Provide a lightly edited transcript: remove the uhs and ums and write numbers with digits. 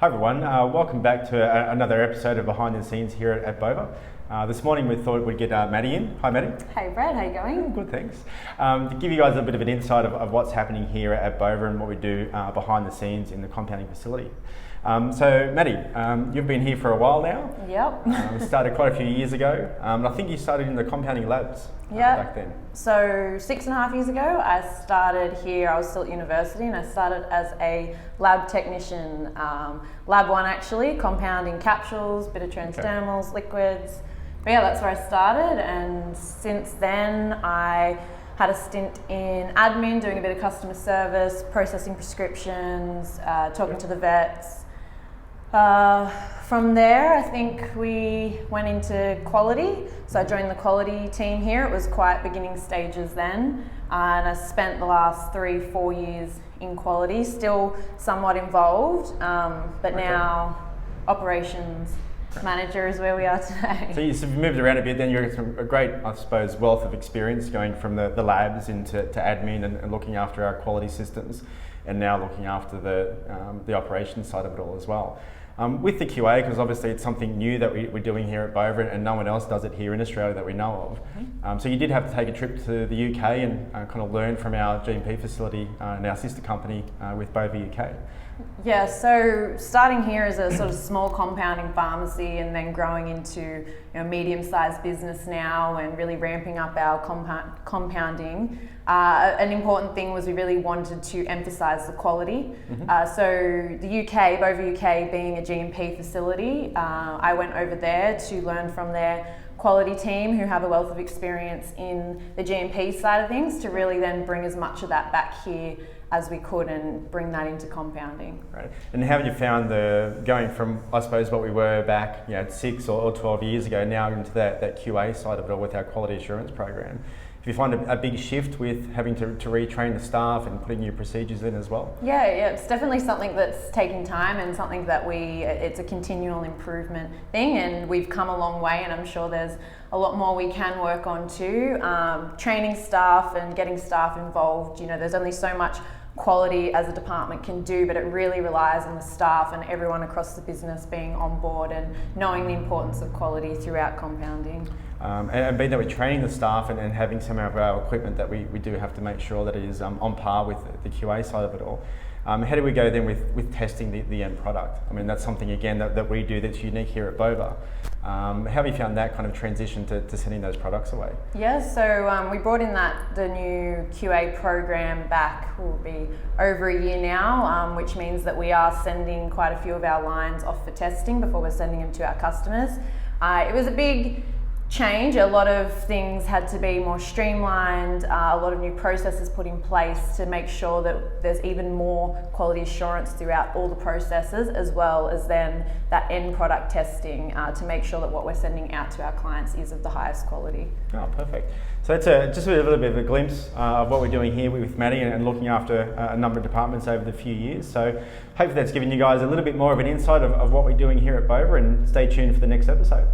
Hi everyone, welcome back to another episode of Behind the Scenes here at Bova. This morning we thought we'd get Maddy in. Hi Maddy. Hey Brad, how you going? Good, thanks. To give you guys a bit of an insight of what's happening here at Bova and what we do behind the scenes in the compounding facility. So Maddy, you've been here for a while now. Yep. Started quite a few years ago. And I think you started in the compounding labs back then. So 6.5 years ago I started here. I was still at university and I started as a lab technician, lab 1 actually, compounding capsules, bit of transdermals, liquids. But yeah, that's where I started, and since then I had a stint in admin, doing a bit of customer service, processing prescriptions, talking to the vets. From there, I think we went into quality. So I joined the quality team here. It was quite beginning stages then. And I spent the last 3-4 years in quality, still somewhat involved, but now operations manager is where we are today. So you've moved around a bit, then you're a great, I suppose, wealth of experience going from the labs into admin and looking after our quality systems, and now looking after the operations side of it all as well. With the QA, because obviously it's something new that we're doing here at Bova, and no one else does it here in Australia that we know of. So you did have to take a trip to the UK and kind of learn from our GMP facility and our sister company with Bova UK. Yeah, so starting here as a sort of small compounding pharmacy and then growing into medium-sized business now and really ramping up our compounding. An important thing was we really wanted to emphasise the quality. So the UK, Bova UK being a GMP facility, I went over there to learn from their quality team who have a wealth of experience in the GMP side of things to really then bring as much of that back here as we could and bring that into compounding. Right. And how have you found going from, I suppose, what we were back 6 or 12 years ago now into that QA side of it all with our quality assurance program? Do you find a big shift with having to retrain the staff and putting new procedures in as well? Yeah, it's definitely something that's taking time and something that it's a continual improvement thing, and we've come a long way, and I'm sure there's a lot more we can work on too. Training staff and getting staff involved, there's only so much quality as a department can do, but it really relies on the staff and everyone across the business being on board and knowing the importance of quality throughout compounding. And being that we're training the staff and having some of our equipment that we do have to make sure that it is on par with the QA side of it all. How do we go then with testing the end product? I mean, that's something again that we do that's unique here at Bova. How have you found that kind of transition to sending those products away? Yeah, so we brought in the new QA program back, will be over a year now, which means that we are sending quite a few of our lines off for testing before we're sending them to our customers. It was a big change. A lot of things had to be more streamlined, a lot of new processes put in place to make sure that there's even more quality assurance throughout all the processes, as well as then that end product testing to make sure that what we're sending out to our clients is of the highest quality. Oh, perfect. So that's just a little bit of a glimpse of what we're doing here with Maddy and looking after a number of departments over the few years. So hopefully that's given you guys a little bit more of an insight of what we're doing here at Bova, and stay tuned for the next episode.